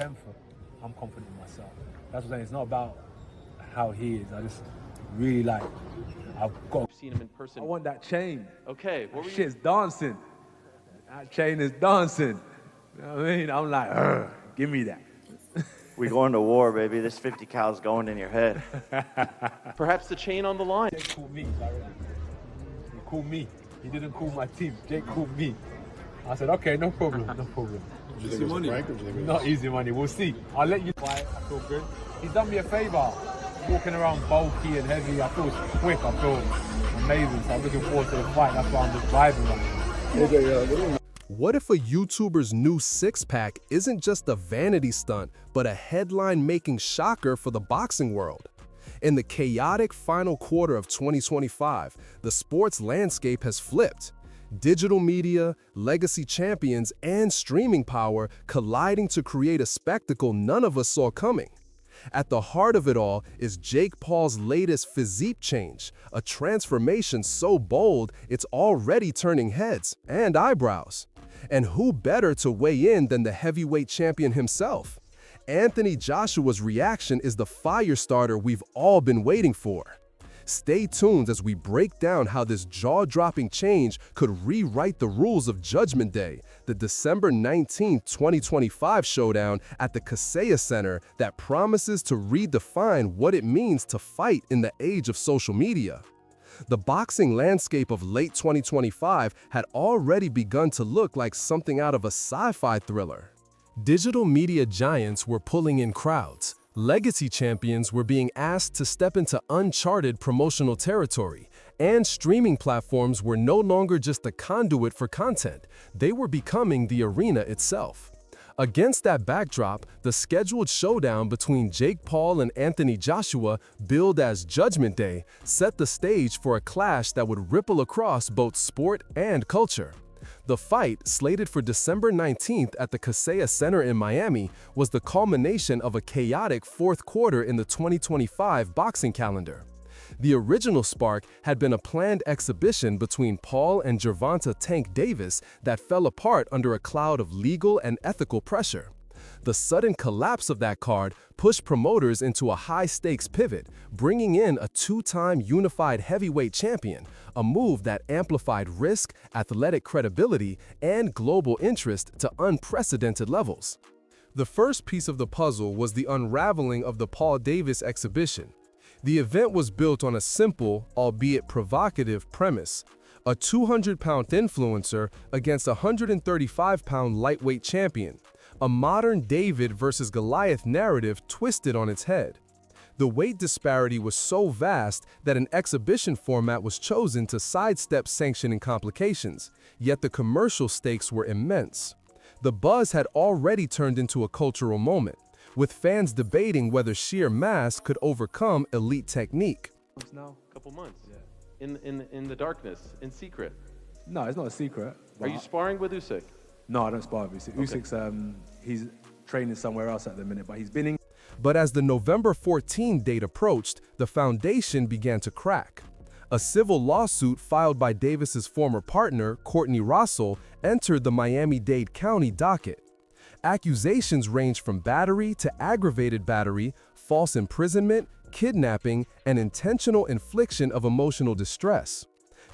10th, I'm confident in myself. That's what I'm saying. It's not about how he is. I just really like, I've got. You've seen him in person. I want that chain. Okay, what were you? Shit's dancing. That chain is dancing. You know what I mean? I'm like, give me that. We going to war, baby. This 50 cal's going in your head. Perhaps the chain on the line. Jake called me. He called me. He didn't call my team. Jake called me. I said, okay, no problem, no problem. Easy money. Not easy money. We'll see. I'll let you. I feel good. He's done me a favor. Walking around bulky and heavy. I feel quick. I feel amazing. So I'm looking forward to the fight. That's why I'm just vibing right now. What if a YouTuber's new six-pack isn't just a vanity stunt, but a headline-making shocker for the boxing world? In the chaotic final quarter of 2025, the sports landscape has flipped. Digital media, legacy champions, and streaming power colliding to create a spectacle none of us saw coming. At the heart of it all is Jake Paul's latest physique change, a transformation so bold it's already turning heads and eyebrows. And who better to weigh in than the heavyweight champion himself? Anthony Joshua's reaction is the fire starter we've all been waiting for. Stay tuned as we break down how this jaw-dropping change could rewrite the rules of Judgment Day, the December 19, 2025 showdown at the Kaseya Center that promises to redefine what it means to fight in the age of social media. The boxing landscape of late 2025 had already begun to look like something out of a sci-fi thriller. Digital media giants were pulling in crowds. Legacy champions were being asked to step into uncharted promotional territory, and streaming platforms were no longer just a conduit for content, they were becoming the arena itself. Against that backdrop, the scheduled showdown between Jake Paul and Anthony Joshua, billed as Judgment Day, set the stage for a clash that would ripple across both sport and culture. The fight, slated for December 19th at the Kaseya Center in Miami, was the culmination of a chaotic fourth quarter in the 2025 boxing calendar. The original spark had been a planned exhibition between Paul and Gervonta "Tank" Davis that fell apart under a cloud of legal and ethical pressure. The sudden collapse of that card pushed promoters into a high-stakes pivot, bringing in a two-time unified heavyweight champion, a move that amplified risk, athletic credibility, and global interest to unprecedented levels. The first piece of the puzzle was the unraveling of the Paul Davis exhibition. The event was built on a simple, albeit provocative, premise: a 200-pound influencer against a 135-pound lightweight champion, a modern David versus Goliath narrative twisted on its head. The weight disparity was so vast that an exhibition format was chosen to sidestep sanctioning complications, yet the commercial stakes were immense. The buzz had already turned into a cultural moment, with fans debating whether sheer mass could overcome elite technique. Now, a couple months. Yeah. In the darkness, in secret. No, it's not a secret. Are you sparring with Usyk? No, I don't spar with Usyk. Okay. Usyk's, he's training somewhere else at the minute, but he's been in. But as the November 14 date approached, the foundation began to crack. A civil lawsuit filed by Davis's former partner, Courtney Russell, entered the Miami-Dade County docket. Accusations ranged from battery to aggravated battery, false imprisonment, kidnapping, and intentional infliction of emotional distress.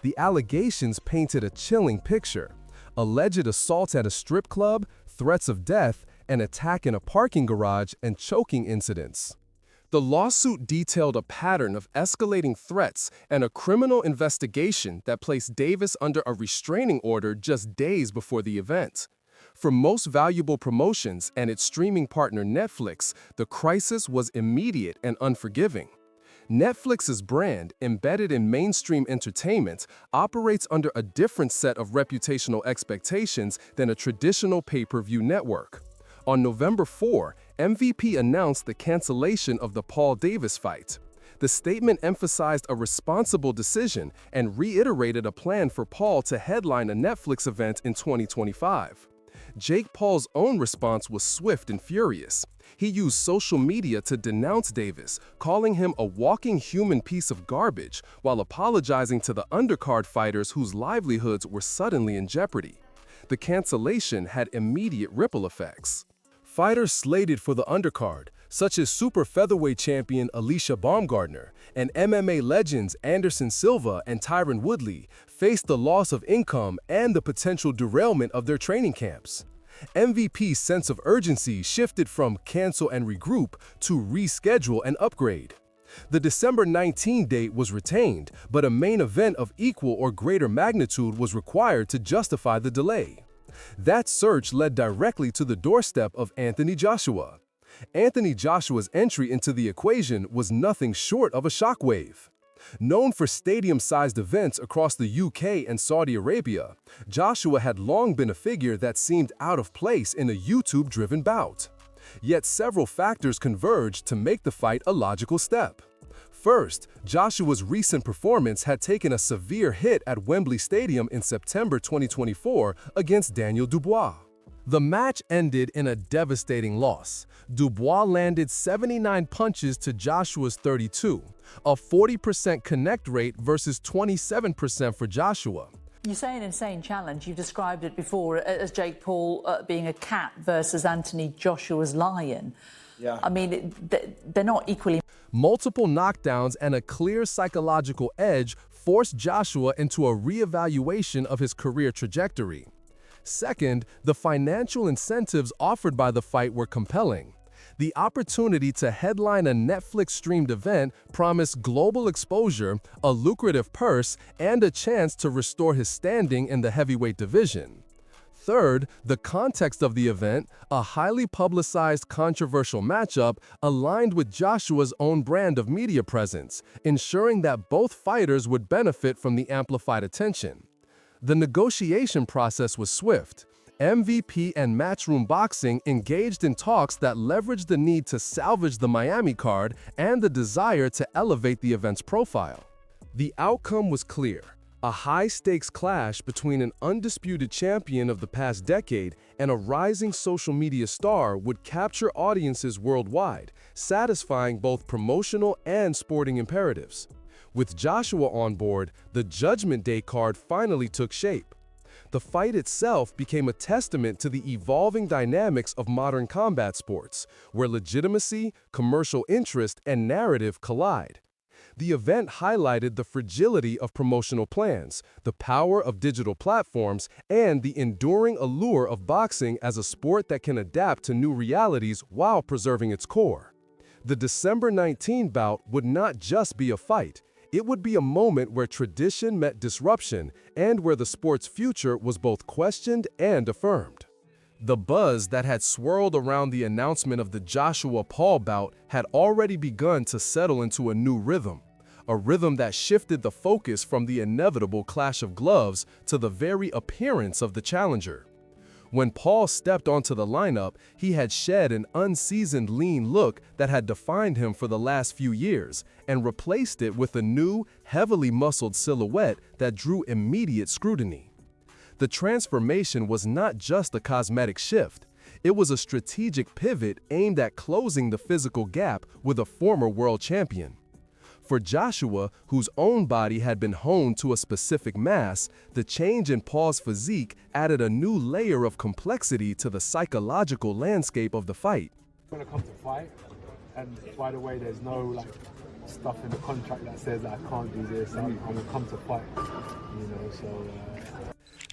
The allegations painted a chilling picture: alleged assaults at a strip club, threats of death, an attack in a parking garage, and choking incidents. The lawsuit detailed a pattern of escalating threats and a criminal investigation that placed Davis under a restraining order just days before the event. For Most Valuable Promotions and its streaming partner Netflix, the crisis was immediate and unforgiving. Netflix's brand, embedded in mainstream entertainment, operates under a different set of reputational expectations than a traditional pay-per-view network. On November 4, MVP announced the cancellation of the Paul Davis fight. The statement emphasized a responsible decision and reiterated a plan for Paul to headline a Netflix event in 2025. Jake Paul's own response was swift and furious. He used social media to denounce Davis, calling him a walking human piece of garbage, while apologizing to the Undercard fighters whose livelihoods were suddenly in jeopardy. The cancellation had immediate ripple effects. Fighters slated for the undercard, such as super featherweight champion Alicia Baumgardner and MMA legends Anderson Silva and Tyron Woodley, faced the loss of income and the potential derailment of their training camps. MVP's sense of urgency shifted from cancel and regroup to reschedule and upgrade. The December 19 date was retained, but a main event of equal or greater magnitude was required to justify the delay. That search led directly to the doorstep of Anthony Joshua. Anthony Joshua's entry into the equation was nothing short of a shockwave. Known for stadium-sized events across the UK and Saudi Arabia, Joshua had long been a figure that seemed out of place in a YouTube-driven bout. Yet several factors converged to make the fight a logical step. First, Joshua's recent performance had taken a severe hit at Wembley Stadium in September 2024 against Daniel Dubois. The match ended in a devastating loss. Dubois landed 79 punches to Joshua's 32, a 40% connect rate versus 27% for Joshua. You say an insane challenge. You've described it before as Jake Paul being a cat versus Anthony Joshua's lion. Yeah. I mean, they're not equally. Multiple knockdowns and a clear psychological edge forced Joshua into a reevaluation of his career trajectory. Second, the financial incentives offered by the fight were compelling. The opportunity to headline a Netflix-streamed event promised global exposure, a lucrative purse, and a chance to restore his standing in the heavyweight division. Third, the context of the event, a highly publicized controversial matchup, aligned with Joshua's own brand of media presence, ensuring that both fighters would benefit from the amplified attention. The negotiation process was swift. MVP and Matchroom Boxing engaged in talks that leveraged the need to salvage the Miami card and the desire to elevate the event's profile. The outcome was clear: a high-stakes clash between an undisputed champion of the past decade and a rising social media star would capture audiences worldwide, satisfying both promotional and sporting imperatives. With Joshua on board, the Judgment Day card finally took shape. The fight itself became a testament to the evolving dynamics of modern combat sports, where legitimacy, commercial interest, and narrative collide. The event highlighted the fragility of promotional plans, the power of digital platforms, and the enduring allure of boxing as a sport that can adapt to new realities while preserving its core. The December 19 bout would not just be a fight. It would be a moment where tradition met disruption and where the sport's future was both questioned and affirmed. The buzz that had swirled around the announcement of the Joshua-Paul bout had already begun to settle into a new rhythm, a rhythm that shifted the focus from the inevitable clash of gloves to the very appearance of the challenger. When Paul stepped onto the lineup, he had shed an unseasoned lean look that had defined him for the last few years and replaced it with a new, heavily muscled silhouette that drew immediate scrutiny. The transformation was not just a cosmetic shift. It was a strategic pivot aimed at closing the physical gap with a former world champion. For Joshua, whose own body had been honed to a specific mass, the change in Paul's physique added a new layer of complexity to the psychological landscape of the fight. When it comes to fight, and by the way, there's no stuff in the contract that says that I can't do this. I'm gonna come to fight,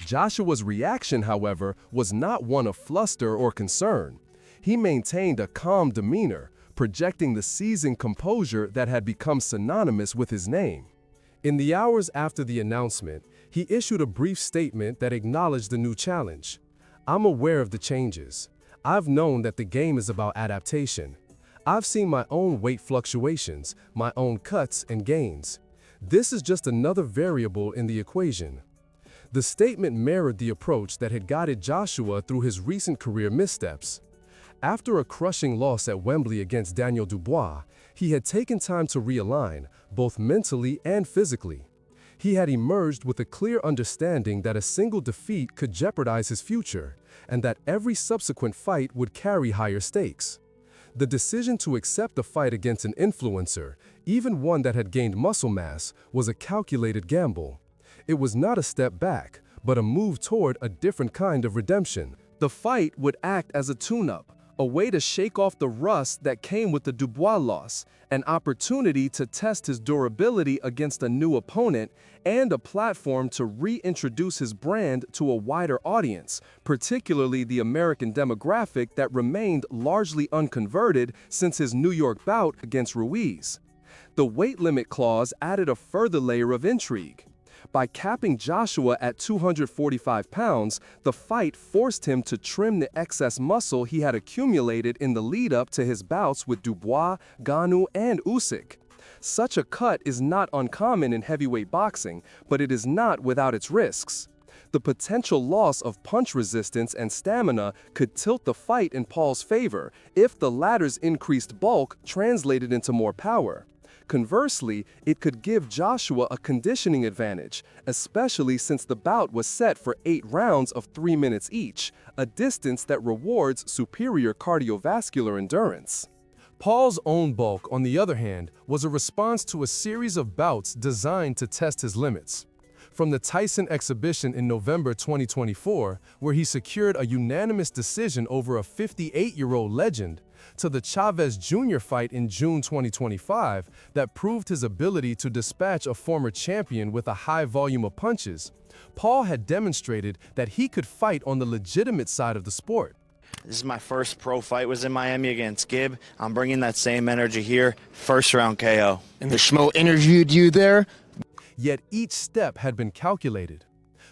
Joshua's reaction, however, was not one of fluster or concern. He maintained a calm demeanor, projecting the seasoned composure that had become synonymous with his name. In the hours after the announcement, he issued a brief statement that acknowledged the new challenge. "I'm aware of the changes. I've known that the game is about adaptation. I've seen my own weight fluctuations, my own cuts and gains. This is just another variable in the equation." The statement mirrored the approach that had guided Joshua through his recent career missteps. After a crushing loss at Wembley against Daniel Dubois, he had taken time to realign, both mentally and physically. He had emerged with a clear understanding that a single defeat could jeopardize his future, and that every subsequent fight would carry higher stakes. The decision to accept a fight against an influencer, even one that had gained muscle mass, was a calculated gamble. It was not a step back, but a move toward a different kind of redemption. The fight would act as a tune-up, a way to shake off the rust that came with the Dubois loss, an opportunity to test his durability against a new opponent, and a platform to reintroduce his brand to a wider audience, particularly the American demographic that remained largely unconverted since his New York bout against Ruiz. The weight limit clause added a further layer of intrigue. By capping Joshua at 245 pounds, the fight forced him to trim the excess muscle he had accumulated in the lead-up to his bouts with Dubois, Ngannou, and Usyk. Such a cut is not uncommon in heavyweight boxing, but it is not without its risks. The potential loss of punch resistance and stamina could tilt the fight in Paul's favor if the latter's increased bulk translated into more power. Conversely, it could give Joshua a conditioning advantage, especially since the bout was set for 8 rounds of 3 minutes each, a distance that rewards superior cardiovascular endurance. Paul's own bulk, on the other hand, was a response to a series of bouts designed to test his limits. From the Tyson exhibition in November 2024, where he secured a unanimous decision over a 58-year-old legend, to the Chavez Jr. fight in June 2025 that proved his ability to dispatch a former champion with a high volume of punches, Paul had demonstrated that he could fight on the legitimate side of the sport. This is my first pro fight, was in Miami against Gibb. I'm bringing that same energy here. First round KO. And the Schmo interviewed you there? Yet each step had been calculated.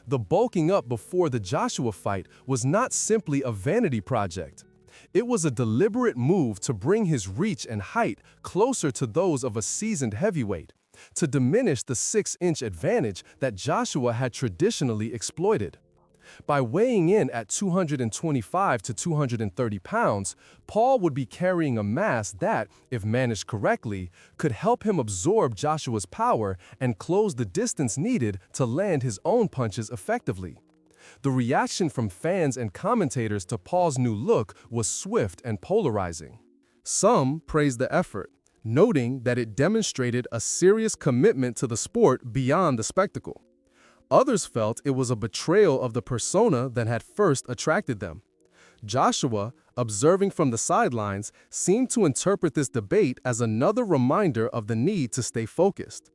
The bulking up before the Joshua fight was not simply a vanity project. It was a deliberate move to bring his reach and height closer to those of a seasoned heavyweight, to diminish the 6-inch advantage that Joshua had traditionally exploited. By weighing in at 225 to 230 pounds, Paul would be carrying a mass that, if managed correctly, could help him absorb Joshua's power and close the distance needed to land his own punches effectively. The reaction from fans and commentators to Paul's new look was swift and polarizing. Some praised the effort, noting that it demonstrated a serious commitment to the sport beyond the spectacle. Others felt it was a betrayal of the persona that had first attracted them. Joshua, observing from the sidelines, seemed to interpret this debate as another reminder of the need to stay focused.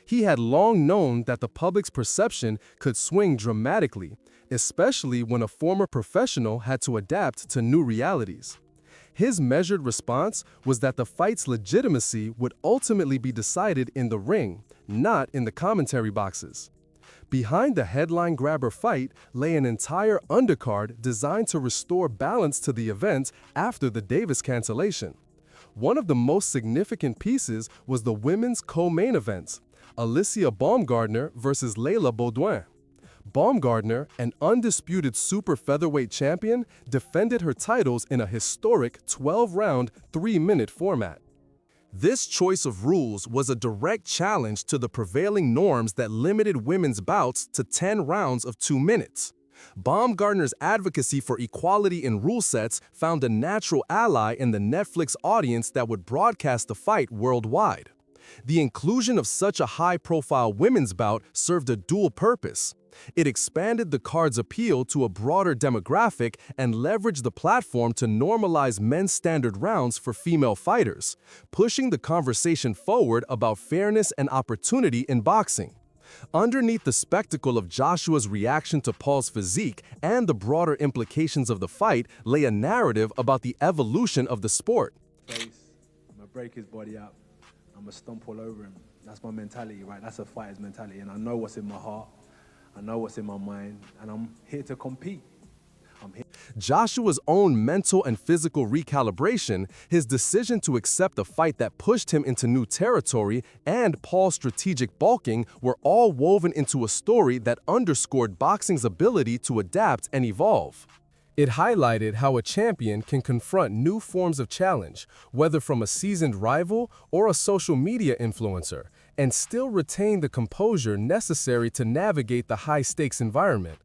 He had long known that the public's perception could swing dramatically, especially when a former professional had to adapt to new realities. His measured response was that the fight's legitimacy would ultimately be decided in the ring, not in the commentary boxes. Behind the headline-grabber fight lay an entire undercard designed to restore balance to the event after the Davis cancellation. One of the most significant pieces was the women's co-main event, Alicia Baumgardner versus Layla Baudouin. Baumgardner, an undisputed super featherweight champion, defended her titles in a historic 12-round, 3-minute format. This choice of rules was a direct challenge to the prevailing norms that limited women's bouts to 10 rounds of 2 minutes. Baumgardner's advocacy for equality in rule sets found a natural ally in the Netflix audience that would broadcast the fight worldwide. The inclusion of such a high-profile women's bout served a dual purpose. It expanded the card's appeal to a broader demographic and leveraged the platform to normalize men's standard rounds for female fighters, pushing the conversation forward about fairness and opportunity in boxing. Underneath the spectacle of Joshua's reaction to Paul's physique and the broader implications of the fight lay a narrative about the evolution of the sport. I'm gonna break his body up. I'm gonna stomp all over him. That's my mentality, right? That's a fighter's mentality, and I know what's in my heart. I know what's in my mind, and I'm here to compete. Joshua's own mental and physical recalibration, his decision to accept a fight that pushed him into new territory, and Paul's strategic bulking were all woven into a story that underscored boxing's ability to adapt and evolve. It highlighted how a champion can confront new forms of challenge, whether from a seasoned rival or a social media influencer, and still retain the composure necessary to navigate the high-stakes environment.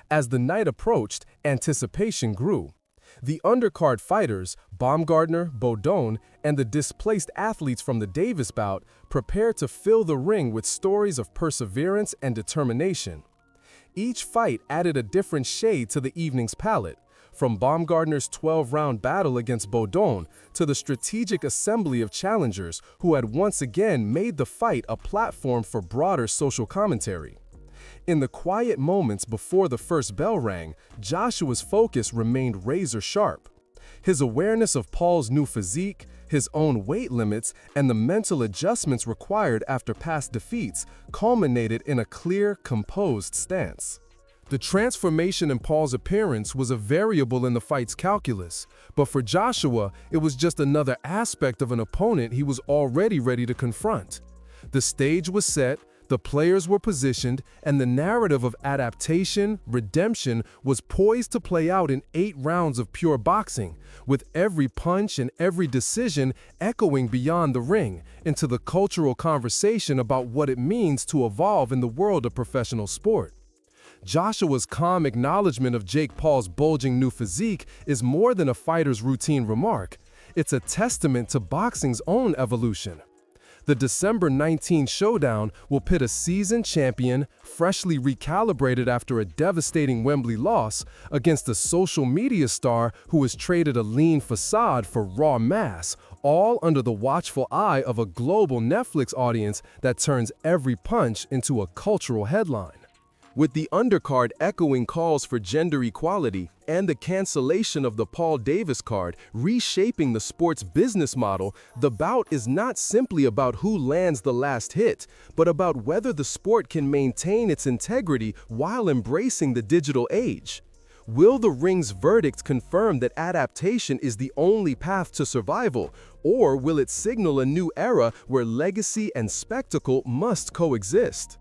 As the night approached, anticipation grew. The undercard fighters, Baumgardner, Baudouin, and the displaced athletes from the Davis bout prepared to fill the ring with stories of perseverance and determination. Each fight added a different shade to the evening's palette, From Baumgartner's 12-round battle against Baudon to the strategic assembly of challengers who had once again made the fight a platform for broader social commentary. In the quiet moments before the first bell rang, Joshua's focus remained razor-sharp. His awareness of Paul's new physique, his own weight limits, and the mental adjustments required after past defeats culminated in a clear, composed stance. The transformation in Paul's appearance was a variable in the fight's calculus, but for Joshua, it was just another aspect of an opponent he was already ready to confront. The stage was set, the players were positioned, and the narrative of adaptation, redemption was poised to play out in 8 rounds of pure boxing, with every punch and every decision echoing beyond the ring into the cultural conversation about what it means to evolve in the world of professional sport. Joshua's calm acknowledgement of Jake Paul's bulging new physique is more than a fighter's routine remark. It's a testament to boxing's own evolution. The December 19 showdown will pit a seasoned champion, freshly recalibrated after a devastating Wembley loss, against a social media star who has traded a lean facade for raw mass, all under the watchful eye of a global Netflix audience that turns every punch into a cultural headline. With the undercard echoing calls for gender equality and the cancellation of the Paul Davis card reshaping the sport's business model, the bout is not simply about who lands the last hit, but about whether the sport can maintain its integrity while embracing the digital age. Will the ring's verdict confirm that adaptation is the only path to survival, or will it signal a new era where legacy and spectacle must coexist?